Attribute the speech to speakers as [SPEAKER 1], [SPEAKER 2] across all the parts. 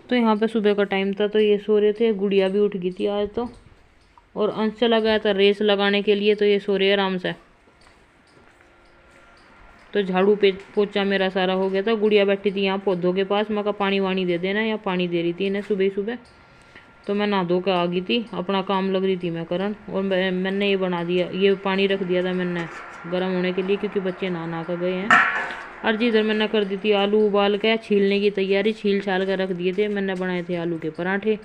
[SPEAKER 1] तो यहाँ पे सुबह का टाइम था तो ये सो रहे थे, गुड़िया भी उठ गई थी आज तो, और अंश चला गया था रेस लगाने के लिए, तो ये सो रहे आराम से। तो झाड़ू पे पोछा मेरा सारा हो गया था। गुड़िया बैठी थी यहाँ पौधों के पास, मैं कहा पानी वानी दे देना, या पानी दे रही थी इन्हें सुबह सुबह। तो मैं नहा धो के आ गई थी, अपना काम लग रही थी मैं करन, और मैंने ये बना दिया, ये पानी रख दिया था मैंने गर्म होने के लिए, क्योंकि बच्चे नहा कर गए हैं। और जी इधर मैंने कर दी थी आलू उबाल के, छीलने की तैयारी, छील छाल कर रख दिए थे मैंने, बनाए थे आलू के पराठे।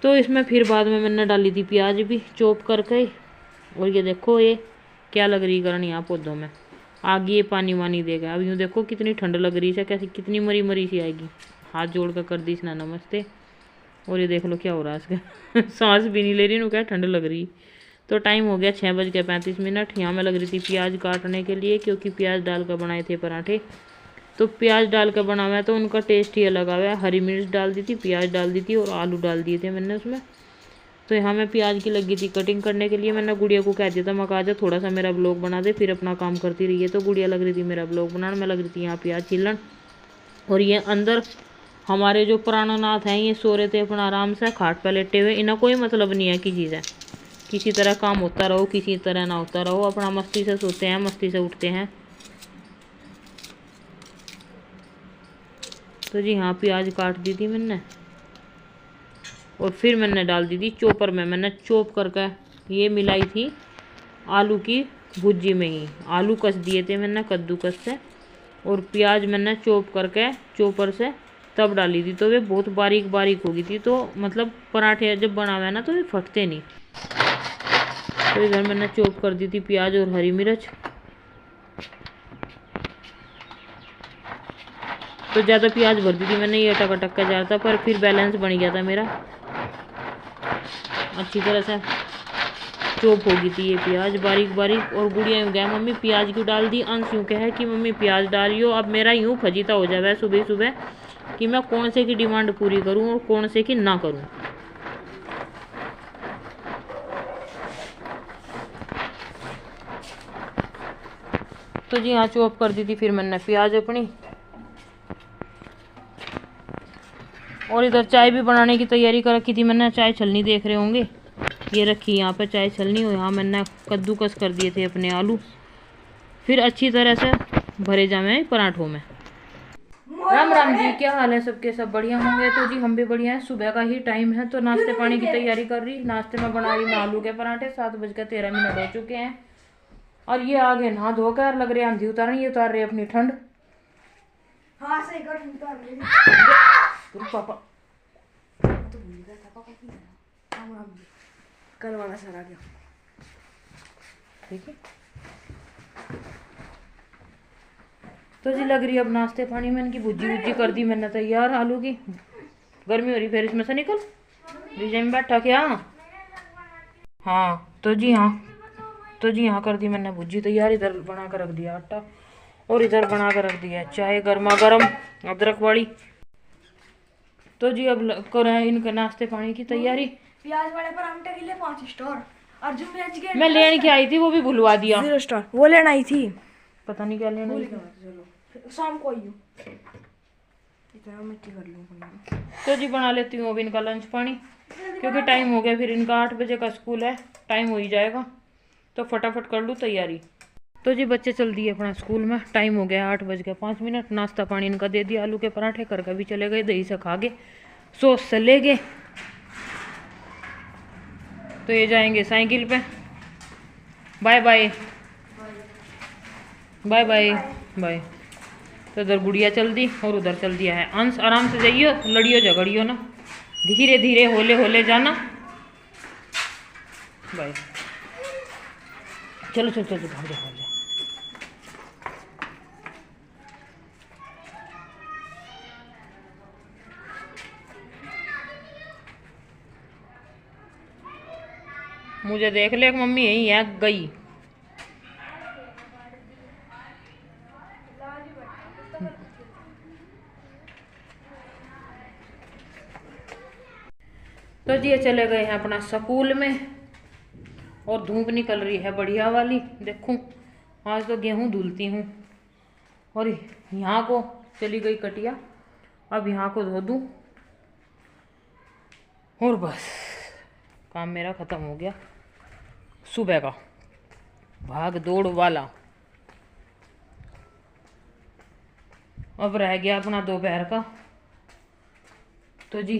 [SPEAKER 1] तो इसमें फिर बाद में मैंने डाली थी प्याज भी चॉप करके। और ये देखो ये क्या लग रही करण यहाँ पौधों में, आगे ये पानी वानी देगा। अब यूँ देखो कितनी ठंड लग रही है, कैसी कितनी मरी मरी सी आएगी। हाथ जोड़ कर दी इसने नमस्ते। और ये देख लो क्या हो रहा है इसका सांस भी नहीं ले रही, क्या ठंड लग रही। तो टाइम हो गया 6:35। यहाँ मैं लग रही थी प्याज काटने के लिए, क्योंकि प्याज डाल कर बनाए थे पराठे। तो प्याज डाल कर बना हुआ है तो उनका टेस्ट ही अलग आया। हरी मिर्च डाल दी थी, प्याज डाल दी थी, और आलू डाल दिए थे मैंने उसमें। तो यहाँ मैं प्याज की लगी थी कटिंग करने के लिए। मैंने गुड़िया को कह दिया था, मैं कहा जा थोड़ा सा मेरा ब्लॉग बना दे, फिर अपना काम करती रही है। तो गुड़िया लग रही थी मेरा ब्लॉग बनाने, मैं लग रही थी यहाँ प्याज छीलन। और ये अंदर हमारे जो प्राणनाथ हैं ये सो रहे थे अपना आराम से खाट पर लेटे हुए। इन्हें कोई मतलब नहीं है कि चीज़ है, किसी तरह काम होता रहो, किसी तरह ना होता रहो, अपना मस्ती से सोते हैं, मस्ती से उठते हैं। तो जी हाँ प्याज काट दी थी मैंने, और फिर मैंने डाल दी थी चॉपर में। मैंने चॉप करके ये मिलाई थी आलू की भुजी में ही, आलू कस दिए थे मैंने कद्दूकस से, और प्याज मैंने चॉप करके चॉपर से तब डाली थी। तो वे बहुत बारीक बारीक हो गई थी, तो मतलब पराठे जब बना हुआ है ना तो वे फटते नहीं। तो इधर मैंने चॉप कर दी थी प्याज और हरी मिर्च। तो ज़्यादा प्याज भर दी थी मैंने, ये अटक अटक का जा रहा था, पर फिर बैलेंस बन गया था मेरा, अच्छी तरह से चॉप हो गई थी ये प्याज बारीक बारीक। और गुड़िया यूँ गया मम्मी प्याज क्यों डाल दी, अंश यूँ कहे कि मम्मी प्याज डाल रही हो। अब मेरा यूँ फजीता हो जाए सुबह सुबह कि मैं कौन से की डिमांड पूरी करूँ और कौन से की ना करूँ। तो जी हाँ चॉप कर दी थी फिर मैंने प्याज अपनी। और इधर चाय भी बनाने की तैयारी कर रखी थी मैंने, चाय छलनी देख रहे होंगे, ये रखी यहाँ पे चाय छलनी। और यहाँ मैंने कद्दूकस कर दिए थे अपने आलू, फिर अच्छी तरह से भरे जाए पराठों में। राम राम जी, क्या हाल है सबके, सब बढ़िया होंगे। तो जी हम भी बढ़िया हैं, सुबह का ही टाइम है तो नाश्ते पानी की तैयारी कर रही। नाश्ते में बना रही मैं आलू के पराठे। 7:13 हो चुके हैं, और ये आगे नहा धोकर लग रहे आंधी उतार रही, उतार रही अपनी ठंड। हाँ सही कर उतार रही पापा। तो भूल गया था पापा की कल वाला सर आ गया, ठीक है। तो जी लग रही अब नाश्ते पानी में इनकी भुजी भुजी कर दी मैंने तैयार आलू की। गर्मी हो रही फिर इसमें से निकल डीजे में बैठा क्या। हाँ तो जी हाँ कर दी मैंने भुजी तैयार। इधर बना कर रख दिया आटा, और इधर बना कर रख दिया चाय गर्मा गर्म अदरक वाली। तो जी अब करें इनके नाश्ते पानी की तैयारी।
[SPEAKER 2] प्याज वाले पराठे के लिए 5 स्टार, अर्जुन वेज के
[SPEAKER 1] मैं लेने की आई थी, वो भी भुलवा दिया।
[SPEAKER 2] 0 स्टार वो लेना आई थी,
[SPEAKER 1] पता नहीं क्या लेना आई थी।
[SPEAKER 2] चलो शाम को आइयो, इतना मिट्टी कर लूँ।
[SPEAKER 1] तो जी बना लेती हूँ अब इनका लंच पानी, क्योंकि टाइम हो गया फिर इनका 8 बजे का स्कूल है, टाइम हो ही जाएगा। तो फटाफट कर लूँ तैयारी। तो जी बच्चे चल दिए अपना स्कूल में, टाइम हो गया 8:05। नाश्ता पानी इनका दे दिया, आलू के पराठे करके भी चले गए, दही से खा गए, सॉस से ले गए। तो ये जाएंगे साइकिल पे। Bye bye bye bye bye. तो इधर गुड़िया चल दी और उधर चल दिया है अंश। आराम से जाइयो, लड़ियो झगड़ियो ना, धीरे धीरे होले होले जाना। बाय। चलो चलो चलो भाग जा। मुझे देख ले मम्मी यही है गई। तो जी ये चले गए हैं अपना स्कूल में, और धूप निकल रही है बढ़िया वाली। देखूं आज तो गेहूं धुलती हूँ, और यहाँ को चली गई कटिया, अब यहाँ को धो दूँ और बस काम मेरा ख़त्म हो गया सुबह का भाग दौड़ वाला। अब रह गया अपना दोपहर का। तो जी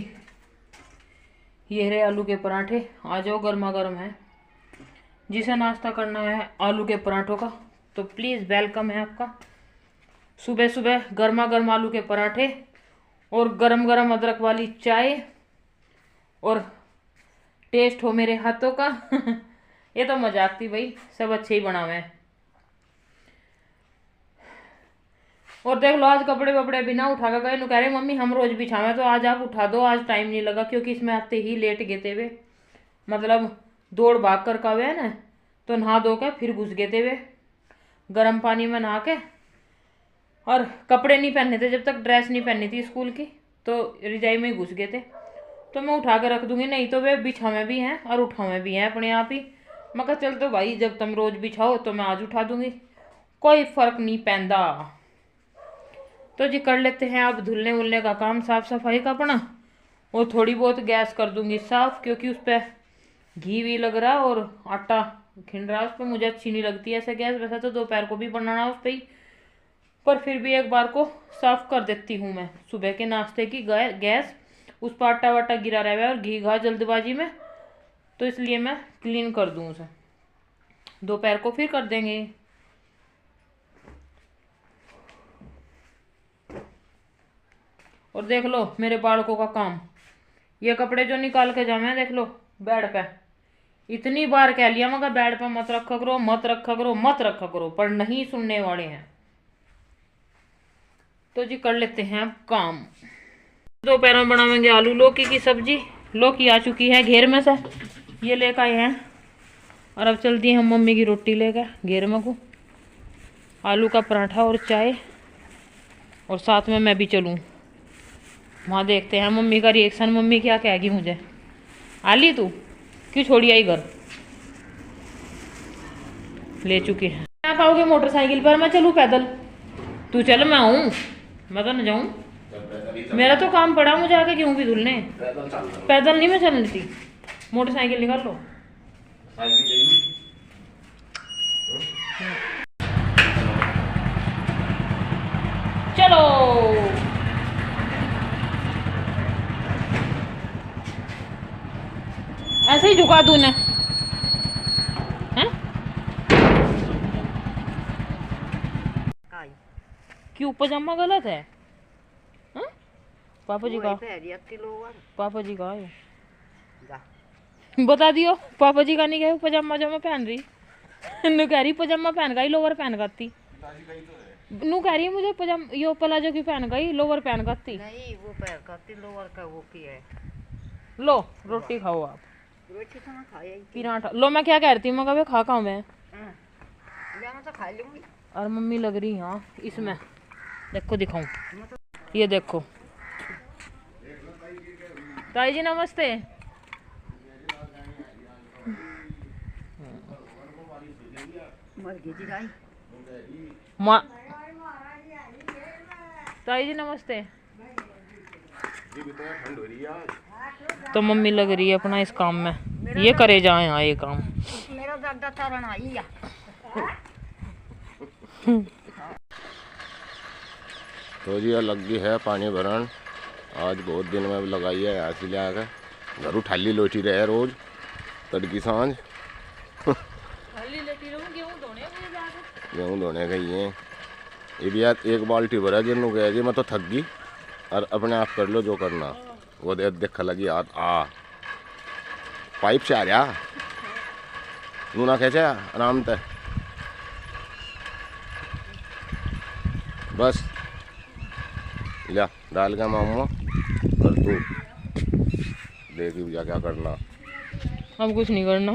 [SPEAKER 1] ये रहे आलू के पराठे, आ जाओ गर्मा गर्म है। जिसे नाश्ता करना है आलू के पराठों का तो प्लीज़ वेलकम है आपका। सुबह सुबह गर्मा गर्म आलू के पराठे और गरम गरम अदरक वाली चाय और टेस्ट हो मेरे हाथों का। ये तो मजाक थी भाई, सब अच्छे ही बनावे हैं। और देख लो आज कपड़े वपड़े बिना उठा कर गए, कह रहे मम्मी हम रोज बिछावे, तो आज आप उठा दो, आज टाइम नहीं लगा क्योंकि इसमें आते ही लेट गए थे वे, मतलब दौड़ भाग कर का वे ना, तो नहा धो के फिर घुस गए थे वे गर्म पानी में नहा के। और कपड़े नहीं पहने थे, जब तक ड्रेस नहीं पहनी थी स्कूल की, तो रजाई में घुस गए थे। तो मैं उठा के रख दूंगी, नहीं तो वे बिछावे भी हैं और उठावे भी हैं अपने आप ही। मैं कहा चल तो भाई जब तुम रोज बिछाओ तो मैं आज उठा दूंगी, कोई फर्क नहीं पैंदा। तो जी कर लेते हैं अब धुलने वुलने का काम, साफ सफाई का अपना। और थोड़ी बहुत गैस कर दूंगी साफ, क्योंकि उस पर घी भी लग रहा और आटा खिंड रहा, उस पर मुझे अच्छी नहीं लगती ऐसे गैस। वैसे तो दोपहर को भी बनाना उस पर ही, पर फिर भी एक बार को साफ कर देती हूँ मैं। सुबह के नाश्ते की गैस, उस पर आटा वाटा गिरा रहा है और घी घा जल्दबाजी में, तो इसलिए मैं क्लीन कर दूँ उसे। दोपहर को फिर कर देंगे। और देख लो मेरे बालकों का काम, ये कपड़े जो निकाल के जामे देख लो बेड पे। इतनी बार कह लिया मगर बेड पे मत रखा करो, मत रखा करो, मत रखा करो, पर नहीं सुनने वाले हैं। तो जी कर लेते हैं अब काम। दोपहर में बनाएंगे आलू लौकी की सब्जी। लौकी आ चुकी है घेर में से, ये लेकर आए हैं। और अब चलती हैं हम मम्मी की रोटी लेकर घेर में को, आलू का पराठा और चाय, और साथ में मैं भी चलूँ वहाँ। देखते हैं मम्मी का रिएक्शन, मम्मी क्या कहेगी मुझे। आली तू क्यों छोड़ी आई घर, ले चुकी है। आप आओगे मोटरसाइकिल पर, मैं चलूँ पैदल? तू चल मैं आऊँ, मैं तो न जाऊँ, मेरा तो काम पड़ा मुझे आके क्यों भी धुलने। पैदल नहीं मैं चल लेती, मोटरसाइकिल निकाल लो। चलो ऐसे ही झुका दूँ ना, क्यों पजामा गलत है? हा? पापा जी का, पापा जी का है, बता दियो पापा जी का नहीं गए पजामा जो मैं पहन रही। नु कह रही पजामा पहन गई, लोवर पहन गई। नू कह रही है मुझे पजामा यो प्लाजो की पहन गई, लोवर पहन गई।
[SPEAKER 3] नहीं वो पहन गई, लोवर का वो की है।
[SPEAKER 1] लो रोटी खाओ आप,
[SPEAKER 3] रोटी तो मैं खाया ही।
[SPEAKER 1] पराठा लो, मैं क्या कह रही थी मैं कभी खा खाऊं मैं,
[SPEAKER 3] मैं तो खा लूंगी।
[SPEAKER 1] और मम्मी लग रही हाँ इसमें, देखो दिखाऊं, ये देखो। ताई जी नमस्ते। माँ ताई जी नमस्ते। तो मम्मी लग रही है अपना इस काम में, ये करे जाए हाँ ये काम।
[SPEAKER 3] मेरा दादा तारण आई है।
[SPEAKER 4] तो जी लग गई है पानी भरन, आज बहुत दिन में लगाई है, ऐसी ले आकर घर उठाली लोटी रहे रोज तड़की सांझ। गेहूँ धोने गई है, ये भी यार एक बाल्टी भरा जिन्हों गया जी मैं तो थक गई, और अपने आप कर लो जो करना। वो देख लगी हाथ आ पाइप से आ रहा नूना कैसे आराम तय बस ला डाल के मामा कर तू देखी भैया क्या करना।
[SPEAKER 1] अब कुछ नहीं करना।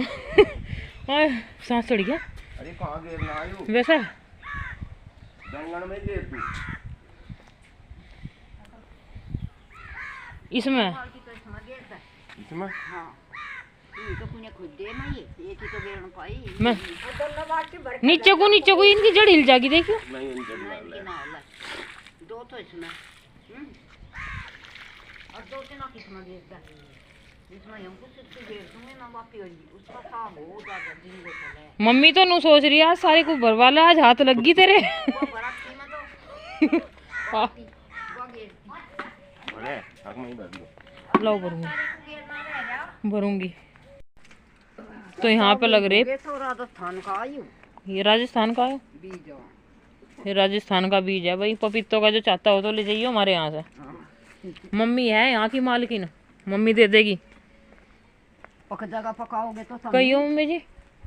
[SPEAKER 1] सांस चढ़ गया।
[SPEAKER 4] अरे कहाँ गिरना आयु
[SPEAKER 1] वैसे
[SPEAKER 4] जंगल में गिर तू
[SPEAKER 1] इसमें
[SPEAKER 4] इसमें
[SPEAKER 3] हाँ तो पुण्य खुद दे ना, ये एक ही तो बेरन पाई
[SPEAKER 1] मैं नीचे को इनकी जड़ हिल जाएगी देखियो।
[SPEAKER 4] नहीं
[SPEAKER 3] दो तो इसमें और दो तीन किस्म गिरता। इसमें हमको सिर्फ देर तुम्हें ना बाकी होगी उसका साग हो ज्यादा दिन को चले
[SPEAKER 1] मम्मी तो नू सोच रही है आज सारे को भरवा ले, आज हाथ लग गई तेरे।
[SPEAKER 3] वो बड़ा कीमत तो
[SPEAKER 1] हाँ,
[SPEAKER 3] वो गेर
[SPEAKER 4] अरे हक में ही भर दो।
[SPEAKER 1] लो भरूंगी,
[SPEAKER 3] गेर ना रह गया
[SPEAKER 1] भरूंगी। तो यहाँ पे लग रहे,
[SPEAKER 3] ये तो राजस्थान का आयु
[SPEAKER 1] ये राजस्थान का है,
[SPEAKER 3] बीज हो।
[SPEAKER 1] ये राजस्थान का बीज है भाई। पपीतों का जो चाहता हो तो ले जाइए हमारे यहाँ से।
[SPEAKER 3] हाँ।
[SPEAKER 1] मम्मी है यहाँ की मालकिन, मम्मी दे देगी।
[SPEAKER 3] पक जगह पकाओगे तो समझ।
[SPEAKER 1] कहियो मम्मी जी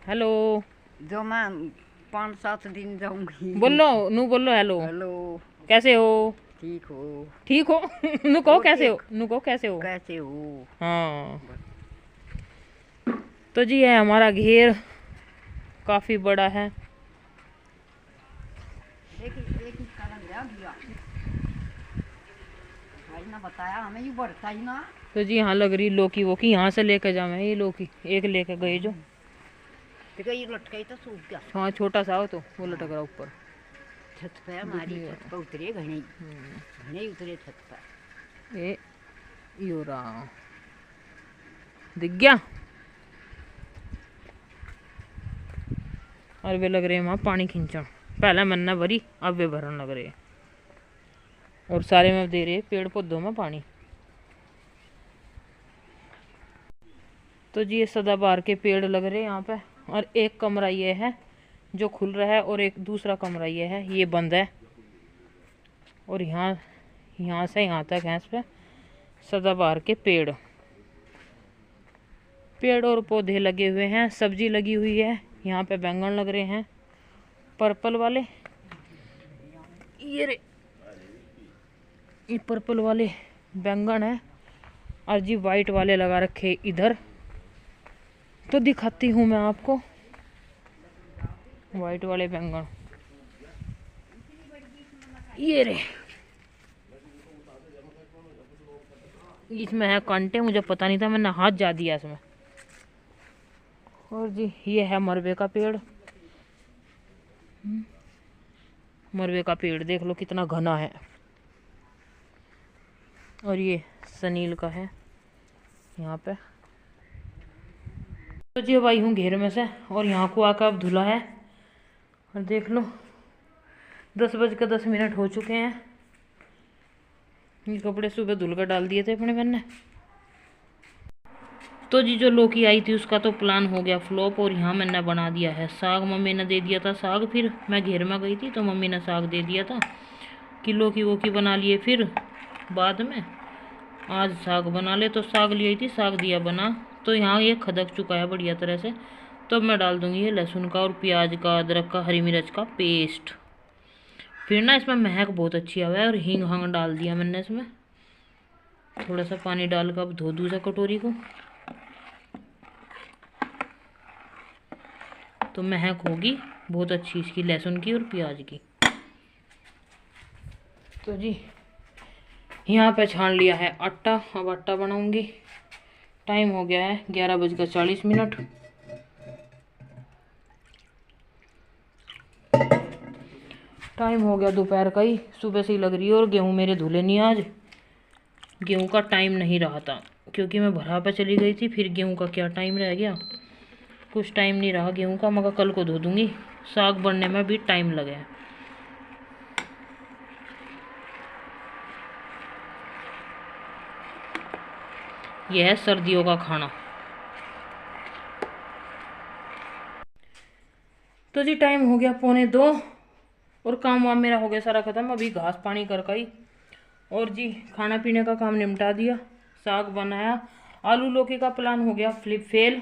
[SPEAKER 1] हेलो
[SPEAKER 3] जो मैं 5-7 दिन जाऊंगी।
[SPEAKER 1] बोलो, नू बोलो हेलो,
[SPEAKER 3] हेलो
[SPEAKER 1] कैसे हो?
[SPEAKER 3] ठीक हो?
[SPEAKER 1] ठीक हो? नू कहो कैसे हो, नू कहो कैसे हो।
[SPEAKER 3] कैसे हो?
[SPEAKER 1] हाँ तो जी है हमारा घेर काफी बड़ा है।
[SPEAKER 3] एक कारण रह गया भाई ना बताया हमें ये बढ़ता ही ना।
[SPEAKER 1] तो जी यहाँ लग रही लौकी वोकी, यहाँ से लेके जावे ये लौकी, एक लेके गए जो।
[SPEAKER 3] देखो ये लटकाई तो सूख गया
[SPEAKER 1] हाँ छोटा सा हो तो वो लटक रहा ऊपर।
[SPEAKER 3] छत पे हमारी छत पे उतरे घने घने उतरे छत पे।
[SPEAKER 1] ये यो रहा, दिख गया। और वे लग रहे हैं वहाँ पानी खींचण, पहले मन्ना भरी अब वे भरन लग रहे हैं। और सारे में दे रहे पेड़ पौधों में पानी। तो जी ये सदाबहार के पेड़ लग रहे हैं यहाँ पे। और एक कमरा ये है जो खुल रहा है और एक दूसरा कमरा ये है, ये बंद है। और यहाँ से यहाँ तक है इस पे सदाबहार के पेड़ और पौधे लगे हुए हैं, सब्जी लगी हुई है। यहाँ पे बैंगन लग रहे हैं पर्पल वाले, ये पर्पल वाले बैंगन है। और जी वाइट वाले लगा रखे इधर, तो दिखाती हूँ मैं आपको वाइट वाले बैंगन। ये रे, इसमें है कांटे, मुझे पता नहीं था, मैंने हाथ जा दिया इसमें। और जी ये है मरवे का पेड़। मरवे का पेड़ देख लो कितना घना है। और ये सनील का है यहाँ पे। तो जी अब आई हूँ घेर में से और यहाँ को आकर अब धुला है। और देख लो 10:10 हो चुके हैं। ये कपड़े सुबह धुल कर डाल दिए थे अपने मैंने। तो जी जो लौकी आई थी उसका तो प्लान हो गया फ्लॉप। और यहाँ मैंने बना दिया है साग, मम्मी ने दे दिया था साग। फिर मैं घेर में गई थी तो मम्मी ने साग दे दिया था कि लौकी वोकी बना लिए। फिर बाद में आज साग बना ले, तो साग ली थी, साग दिया बना। तो यहाँ ये खदक चुका है बढ़िया तरह से। तो अब मैं डाल दूँगी ये लहसुन का और प्याज का, अदरक का, हरी मिर्च का पेस्ट। फिर ना इसमें महक बहुत अच्छी आवा है। और हींग हांग डाल दिया मैंने इसमें। थोड़ा सा पानी डाल कर अब धो दूँ कटोरी को, तो महक होगी बहुत अच्छी इसकी, लहसुन की और प्याज की। तो जी यहाँ पे छान लिया है आटा, अब आटा बनाऊंगी। टाइम हो गया है 11:40। टाइम हो गया दोपहर का ही, सुबह से ही लग रही है। और गेहूँ मेरे धुले नहीं आज, गेहूँ का टाइम नहीं रहा था क्योंकि मैं भरा पे चली गई थी। फिर गेहूँ का क्या टाइम रह गया, कुछ टाइम नहीं रहा गेहूँ का, मगर कल को धो दूँगी। साग बनने में भी टाइम लगे है। यह है सर्दियों का खाना। तो जी टाइम हो गया 1:45 और काम वाम मेरा हो गया सारा ख़त्म। अभी घास पानी कर ही और जी खाना पीने का काम निपटा दिया। साग बनाया। आलू लौकी का प्लान हो गया फेल,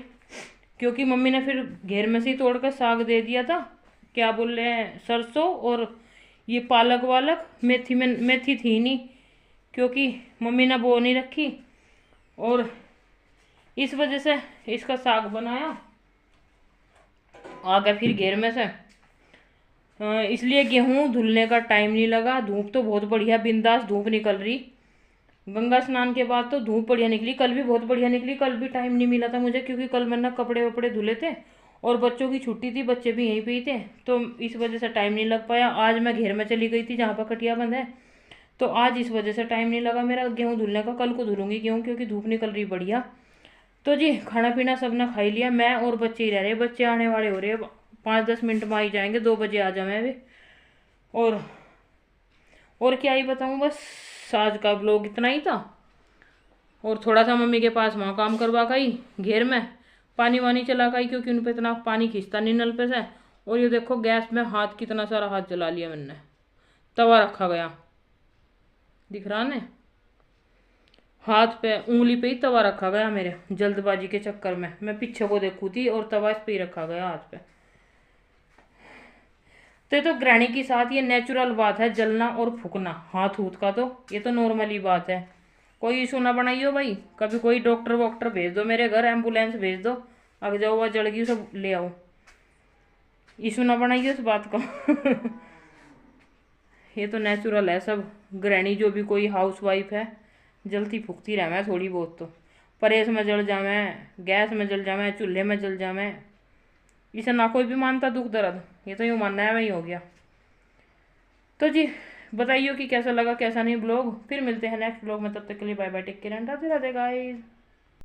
[SPEAKER 1] क्योंकि मम्मी ने फिर घेर में से ही तोड़ कर साग दे दिया था। क्या बोल रहे हैं, सरसों और ये पालक वालक। मेथी थी नहीं क्योंकि मम्मी ने बो नहीं रखी, और इस वजह से इसका साग बनाया। आ गया फिर घेर में से, इसलिए गेहूँ धुलने का टाइम नहीं लगा। धूप तो बहुत बढ़िया बिंदास धूप निकल रही। गंगा स्नान के बाद तो धूप बढ़िया निकली। कल भी बहुत बढ़िया निकली। कल भी टाइम नहीं मिला था मुझे क्योंकि कल मैंने कपड़े वपड़े धुले थे और बच्चों की छुट्टी थी, बच्चे भी यहीं पे ही थे, तो इस वजह से टाइम नहीं लग पाया। आज मैं घेर में चली गई थी जहाँ पर कटिया बंद है, तो आज इस वजह से टाइम नहीं लगा मेरा गेहूँ धुलने का। कल को धुलूंगी गेहूँ क्योंकि धूप निकल रही बढ़िया। तो जी खाना पीना सब ने खा ही लिया, मैं और बच्चे ही रह रहे, बच्चे आने वाले हो रहे हैं, 5-10 मिनट में आ ही जाएंगे, 2 बजे आ जाऊँ मैं भी। और क्या ही बताऊँ, बस आज का ब्लॉग इतना ही था। और थोड़ा सा मम्मी के पास वहाँ काम करवा का ही, घेर में पानी वानी चला का ही, क्योंकि उन पर इतना पानी खींचता नहीं नल पे से। और ये देखो गैस में हाथ कितना सारा हाथ जला लिया मैंने, तवा रखा गया, दिख रहा ने, हाथ पे उंगली पे ही तवा रखा गया मेरे, जल्दबाजी के चक्कर में मैं पीछे को देखू थी और तवा इस पे ही रखा गया हाथ पे। तो ये तो गृहिणी के साथ ये नेचुरल बात है, जलना और फूकना हाथ हूथ का, तो ये तो नॉर्मली बात है। कोई इशू ना बनाइयो भाई, कभी कोई डॉक्टर वॉक्टर भेज दो मेरे घर, एम्बुलेंस भेज दो, अग जाओ वह जल गई सब ले आओ, इशू ना बनाइए इस बात का। ये तो नेचुरल है सब। गृहिणी जो भी कोई हाउस वाइफ है जलती फूकती रहे थोड़ी बहुत, तो परेस में जल जावे, गैस में जल जावे, चूल्हे में जल जावे, इसे ना कोई भी मानता दुख दर्द, ये तो यूँ मानना है वही हो गया। तो जी बताइए कि कैसा लगा कैसा नहीं ब्लॉग, फिर मिलते हैं नेक्स्ट ब्लॉग में, तब तक के लिए bye bye, take care and Radhe Radhe guys.